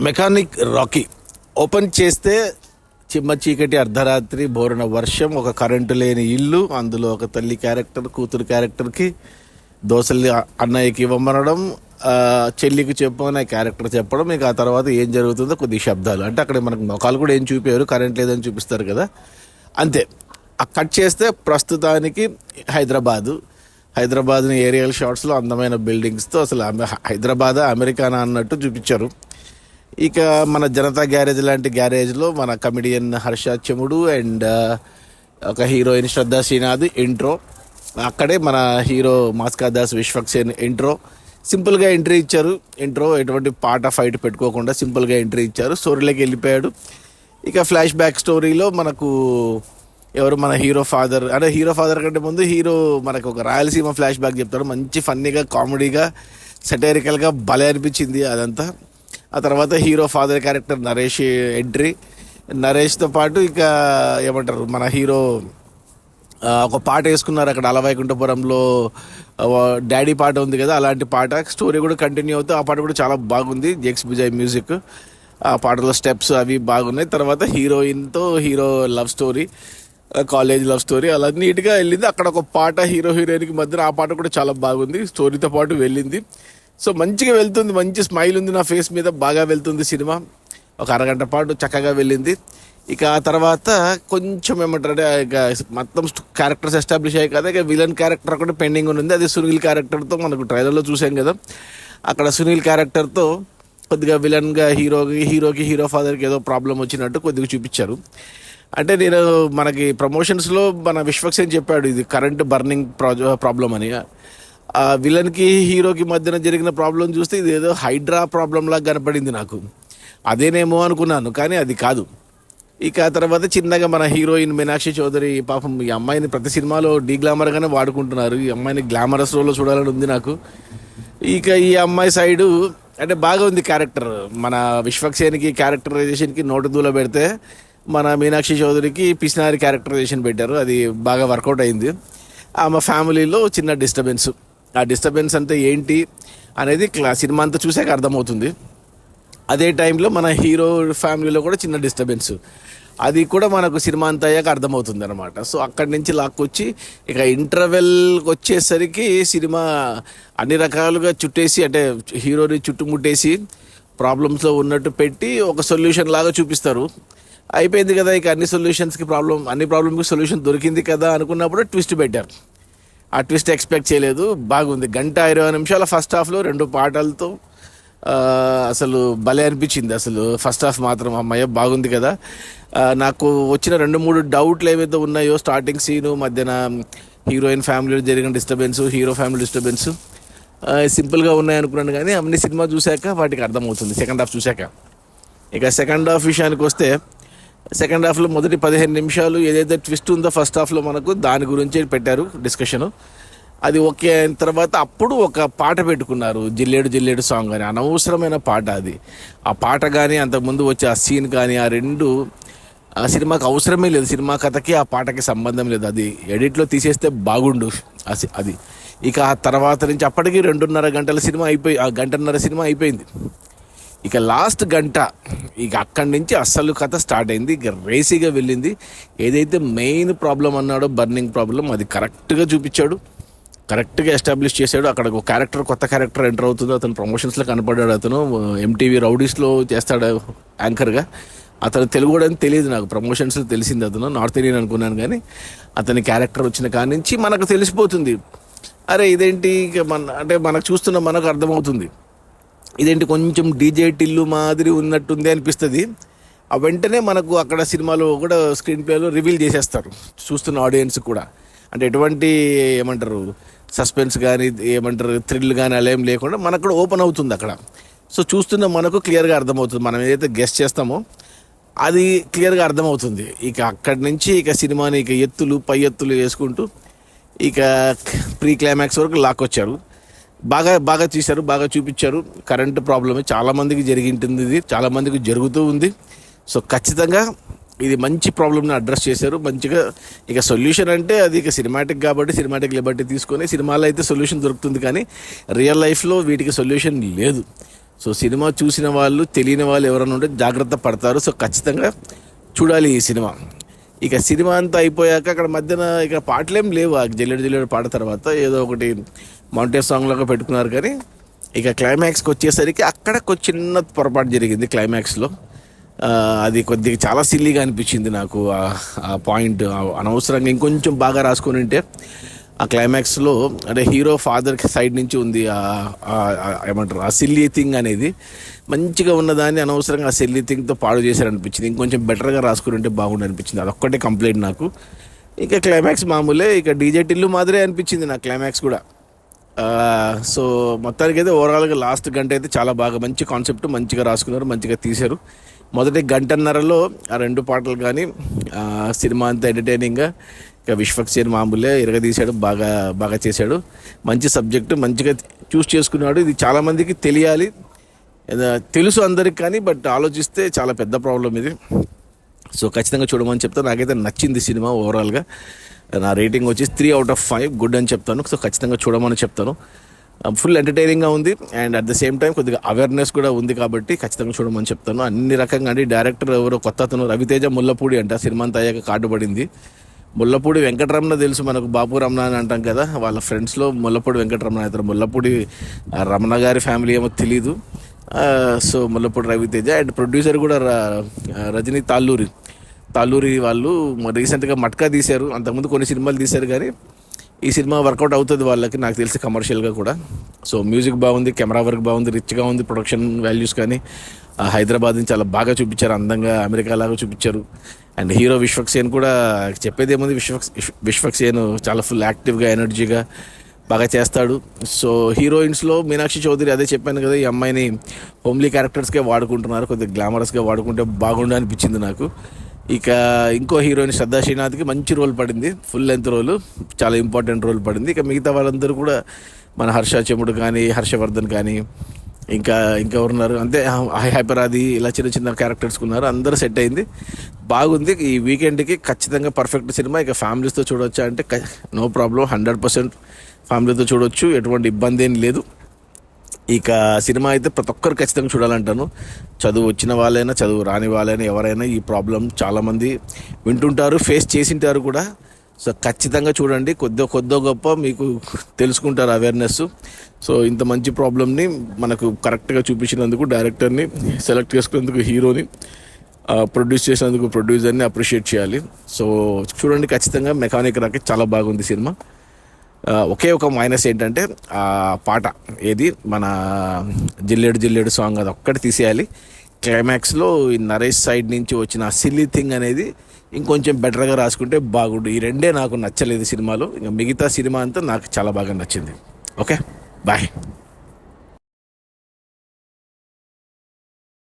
Mechanic Rocky open చేస్తే చిమ్మ చీకటి అర్ధరాత్రి బోరున వర్షం, ఒక కరెంటు లేని ఇల్లు, అందులో ఒక తల్లి క్యారెక్టర్ కూతురు క్యారెక్టర్కి దోశలు అన్నయ్యకి ఇవ్వమనడం, చెల్లికి చెప్పమని క్యారెక్టర్ చెప్పడం, ఇక ఆ తర్వాత ఏం జరుగుతుందో కొద్ది శబ్దాలు. అంటే అక్కడ మనకు మొఖాలు కూడా ఏం చూపారు, కరెంట్ లేదని చూపిస్తారు కదా, అంతే. కట్ చేస్తే ప్రస్తుతానికి హైదరాబాద్ని ఏరియల్ షాట్స్లో అందమైన బిల్డింగ్స్తో అసలు హైదరాబాద్ అమెరికానా అన్నట్టు చూపించారు. ఇక మన జనతా గ్యారేజ్ లాంటి గ్యారేజ్లో మన కమెడియన్ హర్ష చెముడు అండ్ ఒక హీరోయిన్ శ్రద్ధా శ్రీనాథ్ ఇంట్రో, అక్కడే మన హీరో మాస్కా దాస్ విశ్వక్సేన్ ఇంట్రో. సింపుల్గా ఎంట్రీ ఇచ్చారు. ఇంట్రో ఎటువంటి పాట ఫైట్ పెట్టుకోకుండా సింపుల్గా ఎంట్రీ ఇచ్చారు, స్టోరీలోకి వెళ్ళిపోయాడు. ఇక ఫ్లాష్ బ్యాక్ స్టోరీలో మనకు ఎవరు మన హీరో ఫాదర్ కంటే ముందు హీరో మనకు ఒక రాయలసీమ ఫ్లాష్ బ్యాక్ చెప్తాడు. మంచి ఫన్నీగా, కామెడీగా, సెటైరికల్గా భలే అనిపించింది అదంతా. ఆ తర్వాత hero father character Naresh entry. నరేష్తో పాటు ఇక ఏమంటారు మన హీరో ఒక పాట వేసుకున్నారు అక్కడ అలవైకుంఠపురంలో, డాడీ పాట ఉంది కదా, అలాంటి పాట. స్టోరీ కూడా కంటిన్యూ అవుతూ ఆ పాట కూడా చాలా బాగుంది, జెక్స్ బిజాయ్ మ్యూజిక్. ఆ పాటలో స్టెప్స్ అవి బాగున్నాయి. తర్వాత హీరోయిన్తో hero love story, college love story అలా నీట్గా వెళ్ళింది. అక్కడ ఒక పాట హీరో హీరోయిన్కి మధ్యన, ఆ పాట కూడా చాలా బాగుంది, స్టోరీతో పాటు వెళ్ళింది. సో మంచిగా వెళ్తుంది, మంచి స్మైల్ ఉంది నా ఫేస్ మీద, బాగా వెళ్తుంది సినిమా. ఒక అరగంట పాటు చక్కగా వెళ్ళింది. ఇక ఆ తర్వాత కొంచెం ఏమంటారంటే ఇక మొత్తం క్యారెక్టర్స్ ఎస్టాబ్లిష్ అయ్యాయి కదా, ఇక విలన్ క్యారెక్టర్ ఒకటి పెండింగ్ ఉంది. అది సునీల్ క్యారెక్టర్తో మనకు ట్రైలర్లో చూసాం కదా, అక్కడ సునీల్ క్యారెక్టర్తో కొద్దిగా విలన్గా హీరో ఫాదర్కి ఏదో ప్రాబ్లం వచ్చినట్టు కొద్దిగా చూపించారు. అంటే మనకి ప్రమోషన్స్లో మన విశ్వక్సేన్ చెప్పాడు ఇది కరెంట్ బర్నింగ్ ప్రాబ్లం అని. ఆ విలన్కి హీరోకి మధ్యన జరిగిన ప్రాబ్లం చూస్తే ఇది ఏదో హైడ్రా ప్రాబ్లం లాగా కనపడింది నాకు. అదేనేమో అనుకున్నాను, కానీ అది కాదు. ఇక ఆ తర్వాత చిన్నగా మన హీరోయిన్ మీనాక్షి చౌదరి, పాపం ఈ అమ్మాయిని ప్రతి సినిమాలో గ్లామర్గానే వాడుకుంటున్నారు. ఈ అమ్మాయిని గ్లామరస్ రోల్లో చూడాలని ఉంది నాకు. ఇక ఈ అమ్మాయి సైడు అంటే బాగా ఉంది క్యారెక్టర్. మన విశ్వక్సేన్కి క్యారెక్టరైజేషన్కి నోటు దూల పెడితే మన మీనాక్షి చౌదరికి పిసినారి క్యారెక్టరైజేషన్ పెట్టారు, అది బాగా వర్కౌట్ అయింది. ఆమె ఫ్యామిలీలో చిన్న డిస్టర్బెన్స్, ఆ డిస్టర్బెన్స్ అంటే ఏంటి అనేది సినిమా అంతా చూసాక అర్థమవుతుంది. అదే టైంలో మన హీరో ఫ్యామిలీలో కూడా చిన్న డిస్టర్బెన్స్, అది కూడా మనకు సినిమా అంతా అయ్యాక అర్థమవుతుంది అనమాట. సో అక్కడి నుంచి లాక్కొచ్చి ఇక ఇంటర్వెల్కి వచ్చేసరికి సినిమా అన్ని రకాలుగా చుట్టేసి, అంటే హీరోని చుట్టుముట్టేసి ప్రాబ్లమ్స్లో ఉన్నట్టు పెట్టి ఒక సొల్యూషన్ లాగా చూపిస్తారు. అయిపోయింది కదా, ఇక అన్ని ప్రాబ్లమ్కి సొల్యూషన్ దొరికింది కదా అనుకున్నప్పుడు ట్విస్ట్ పెట్టారు. ఆ ట్విస్ట్ ఎక్స్పెక్ట్ చేయలేదు, బాగుంది. 1:20 ఫస్ట్ హాఫ్లో 2 పాటలతో అసలు భలే అనిపించింది. అసలు ఫస్ట్ హాఫ్ మాత్రం అమ్మాయి బాగుంది కదా. నాకు వచ్చిన 2-3 డౌట్లు ఏవైతే ఉన్నాయో, స్టార్టింగ్ సీను మధ్యన హీరోయిన్ ఫ్యామిలీలో జరిగిన డిస్టర్బెన్స్, హీరో ఫ్యామిలీ డిస్టర్బెన్స్ సింపుల్గా ఉన్నాయనుకున్నాను, కానీ అన్ని సినిమా చూశాక వాటికి అర్థమవుతుంది సెకండ్ హాఫ్ చూశాక. ఇక సెకండ్ హాఫ్ విషయానికి వస్తే, సెకండ్ హాఫ్లో మొదటి 15 నిమిషాలు ఏదైతే ట్విస్ట్ ఉందో ఫస్ట్ హాఫ్లో మనకు దాని గురించి పెట్టారు డిస్కషను. అది ఓకే అయిన తర్వాత అప్పుడు ఒక పాట పెట్టుకున్నారు, జిల్లేడు జిల్లేడు సాంగ్ అని. అనవసరమైన పాట అది. ఆ పాట కానీ అంతకుముందు వచ్చే ఆ సీన్ కానీ ఆ రెండు ఆ సినిమాకి అవసరమే లేదు, సినిమా కథకి ఆ పాటకి సంబంధం లేదు. అది ఎడిట్లో తీసేస్తే బాగుండు అది. ఇక ఆ తర్వాత నుంచి అప్పటికి 2.5 గంటల సినిమా అయిపోయి, ఆ 1.5 సినిమా అయిపోయింది. ఇక లాస్ట్ గంట ఇక అక్కడి నుంచి అస్సలు కథ స్టార్ట్ అయింది. ఇక రేసీగా వెళ్ళింది. ఏదైతే మెయిన్ ప్రాబ్లం అన్నాడో బర్నింగ్ ప్రాబ్లం, అది కరెక్ట్గా చూపించాడు, కరెక్ట్గా ఎస్టాబ్లిష్ చేశాడు. అక్కడ ఒక క్యారెక్టర్, కొత్త క్యారెక్టర్ ఎంటర్ అవుతుంది. అతను ప్రమోషన్స్లో కనపడ్డాడు. అతను ఎంటీవీ రౌడీస్లో చేస్తాడు యాంకర్గా. అతను తెలుగు కూడా అని తెలియదు నాకు, ప్రమోషన్స్లో తెలిసింది. అతను నార్త్ ఇండియన్ అనుకున్నాను, కానీ అతని క్యారెక్టర్ వచ్చిన కాడి నుంచి మనకు తెలిసిపోతుంది. అరే ఇదేంటి, అంటే మనకు చూస్తున్న మనకు అర్థమవుతుంది, ఇదేంటి కొంచెం డీజే టిల్లు మాదిరి ఉన్నట్టుంది అనిపిస్తుంది. ఆ వెంటనే మనకు అక్కడ సినిమాలో కూడా స్క్రీన్ ప్లేలో రివీల్ చేసేస్తారు చూస్తున్న ఆడియన్స్ కూడా. అంటే ఎటువంటి ఏమంటారు సస్పెన్స్ కానీ థ్రిల్ కానీ అలా ఏం లేకుండా మనకు కూడా ఓపెన్ అవుతుంది అక్కడ. సో చూస్తున్న మనకు క్లియర్గా అర్థమవుతుంది, మనం ఏదైతే గెస్ చేస్తామో అది క్లియర్గా అర్థమవుతుంది. ఇక అక్కడి నుంచి ఇక సినిమాని ఇక పై ఎత్తులు వేసుకుంటూ ఇక ప్రీ క్లైమాక్స్ వరకు లాక్కొచ్చారు. బాగా తీశారు, బాగా చూపించారు. కరెంటు ప్రాబ్లమే చాలామందికి జరిగింటుంది, ఇది చాలామందికి జరుగుతూ ఉంది. సో ఖచ్చితంగా ఇది మంచి ప్రాబ్లమ్ని అడ్రస్ చేశారు మంచిగా. ఇక సొల్యూషన్ అంటే అది ఇక సినిమాటిక్ కాబట్టి సినిమాటిక్ లిబర్టీ తీసుకొని సినిమాలో అయితే సొల్యూషన్ దొరుకుతుంది, కానీ రియల్ లైఫ్లో వీటికి సొల్యూషన్ లేదు. సో సినిమా చూసిన వాళ్ళు తెలియని వాళ్ళు ఎవరైనా ఉంటే జాగ్రత్త పడతారు. సో ఖచ్చితంగా చూడాలి ఈ సినిమా. ఇక సినిమా అంతా అయిపోయాక అక్కడ మధ్యన ఇక పాటలేం లేవు. ఆ జల్లెడు జల్లెడు పాట తర్వాత ఏదో ఒకటి మౌంటైన్ సాంగ్ లాగా పెట్టుకున్నారు. కానీ ఇక క్లైమాక్స్కి వచ్చేసరికి అక్కడ కొంచెం చిన్న పొరపాటు జరిగింది క్లైమాక్స్లో. అది కొద్దిగా చాలా సిల్లీగా అనిపించింది నాకు. ఆ పాయింట్ అనవసరంగా ఇంకొంచెం బాగా రాసుకొని ఉంటే ఆ క్లైమాక్స్లో అంటే హీరో ఫాదర్ సైడ్ నుంచి ఉంది ఏమంటారు ఆ సిల్లీ థింగ్ అనేది. మంచిగా ఉన్నదాన్ని అనవసరంగా ఆ సిల్లీ థింగ్తో పాడు చేశారనిపించింది. ఇంకొంచెం బెటర్గా రాసుకుని ఉంటే బాగుండు అనిపించింది. అదొక్కటే కంప్లైంట్ నాకు. ఇక క్లైమాక్స్ మామూలే, ఇక డీజే టిల్లు మాదిరే అనిపించింది నాకు క్లైమాక్స్ కూడా. సో మొత్తానికి అయితే ఓవరాల్గా లాస్ట్ గంట అయితే చాలా బాగా మంచి కాన్సెప్ట్ మంచిగా రాసుకున్నారు, మంచిగా తీశారు. మొదటి గంటన్నరలో ఆ 2 పాటలు కానీ సినిమా అంతా ఎంటర్టైనింగ్గా. ఇక విశ్వక్సేన్ మామూలే ఇరగదీశాడు, బాగా బాగా చేశాడు. మంచి సబ్జెక్టు మంచిగా చూస్ చేసుకున్నాడు. ఇది చాలామందికి తెలియాలి, తెలుసు అందరికి, కానీ బట్ ఆలోచిస్తే చాలా పెద్ద ప్రాబ్లం ఇది. సో ఖచ్చితంగా చూడమని చెప్తాను. నాకైతే నచ్చింది సినిమా ఓవరాల్గా. నా రేటింగ్ వచ్చి 3/5 గుడ్ అని చెప్తాను. సో ఖచ్చితంగా చూడమని చెప్తాను. ఫుల్ ఎంటర్టైనింగ్గా ఉంది and at the same time కొద్దిగా అవేర్నెస్ కూడా ఉంది కాబట్టి ఖచ్చితంగా చూడమని చెప్తాను. అన్ని రకంగా అండి. డైరెక్టర్ ఎవరో కొత్త అతను రవితేజ ముల్లపూడి అంట. సినిమా అంతా అయ్యాక కార్డు పడింది. ముల్లపూడి వెంకటరమణ తెలుసు మనకు, బాపు రమణ అని అంటాం కదా, వాళ్ళ ఫ్రెండ్స్లో ముల్లపూడి వెంకటరమణ అవుతారు. ముల్లపూడి రమణ గారి ఫ్యామిలీ ఏమో తెలీదు. So Mullapudi Raviteja and producer కూడా రజనీ తాళ్ళూరి వాళ్ళు రీసెంట్గా మట్కా తీశారు. అంతకుముందు కొన్ని సినిమాలు తీశారు కానీ ఈ సినిమా వర్కౌట్ అవుతుంది వాళ్ళకి, నాకు తెలిసి కమర్షియల్గా కూడా. సో మ్యూజిక్ బాగుంది, కెమెరా వర్క్ బాగుంది, రిచ్గా ఉంది, ప్రొడక్షన్ వాల్యూస్ కానీ హైదరాబాద్ని చాలా బాగా చూపించారు, అందంగా అమెరికా లాగా చూపించారు. అండ్ హీరో విశ్వక్సేన్ కూడా చెప్పేది ఏముంది, విశ్వక్సేన్ చాలా ఫుల్ యాక్టివ్గా ఎనర్జీగా బాగా చేస్తాడు. సో హీరోయిన్స్లో మీనాక్షి చౌదరి, అదే చెప్పాను కదా, ఈ అమ్మాయిని హోమ్లీ క్యారెక్టర్స్కే వాడుకుంటున్నారు, కొద్దిగా గ్లామరస్గా వాడుకుంటే బాగుండు అనిపించింది నాకు. ఇక ఇంకో హీరోయిన్ శ్రద్ధా శ్రీనాథ్కి మంచి రోల్ పడింది, ఫుల్ లెంత్ రోల్, చాలా ఇంపార్టెంట్ రోల్ పడింది. ఇక మిగతా వాళ్ళందరూ కూడా మన హర్ష చెముడు కానీ, హర్షవర్ధన్ కానీ, ఇంకా ఉన్నారు అంతే, హైపరాది, ఇలా చిన్న చిన్న క్యారెక్టర్స్ ఉన్నారు. అందరూ సెట్ అయింది, బాగుంది. ఈ వీకెండ్కి ఖచ్చితంగా పర్ఫెక్ట్ సినిమా. ఇక ఫ్యామిలీస్తో చూడొచ్చా అంటే నో ప్రాబ్లం, 100% ఫ్యామిలీతో చూడొచ్చు, ఎటువంటి ఇబ్బంది ఏం లేదు. ఇక సినిమా అయితే ప్రతి ఒక్కరు ఖచ్చితంగా చూడాలంటాను. చదువు వచ్చిన వాళ్ళైనా చదువు రాని వాళ్ళైనా ఎవరైనా ఈ ప్రాబ్లం చాలామంది వింటుంటారు, ఫేస్ చేసింటారు కూడా. సో ఖచ్చితంగా చూడండి, కొద్దో గొప్ప మీకు తెలుసుకుంటారు అవేర్నెస్. సో ఇంత మంచి ప్రాబ్లమ్ని మనకు కరెక్ట్గా చూపించినందుకు డైరెక్టర్ని, సెలెక్ట్ చేసుకున్నందుకు హీరోని, ప్రొడ్యూస్ చేసినందుకు ప్రొడ్యూసర్ని అప్రిషియేట్ చేయాలి. సో చూడండి ఖచ్చితంగా. మెకానిక్ రాకెట్ చాలా బాగుంది సినిమా. ఒకే ఒక మైనస్ ఏంటంటే ఆ పాట ఏది మన జిల్లేడు సాంగ్, అది ఒక్కటి తీసేయాలి. క్లైమాక్స్లో ఈ నరేష్ సైడ్ నుంచి వచ్చిన సిల్లీ థింగ్ అనేది ఇంకొంచెం బెటర్గా రాసుకుంటే బాగుండు. ఈ రెండే నాకు నచ్చలేదు సినిమాలో. ఇంకా మిగతా సినిమా అంతా నాకు చాలా బాగా నచ్చింది. Okay, bye.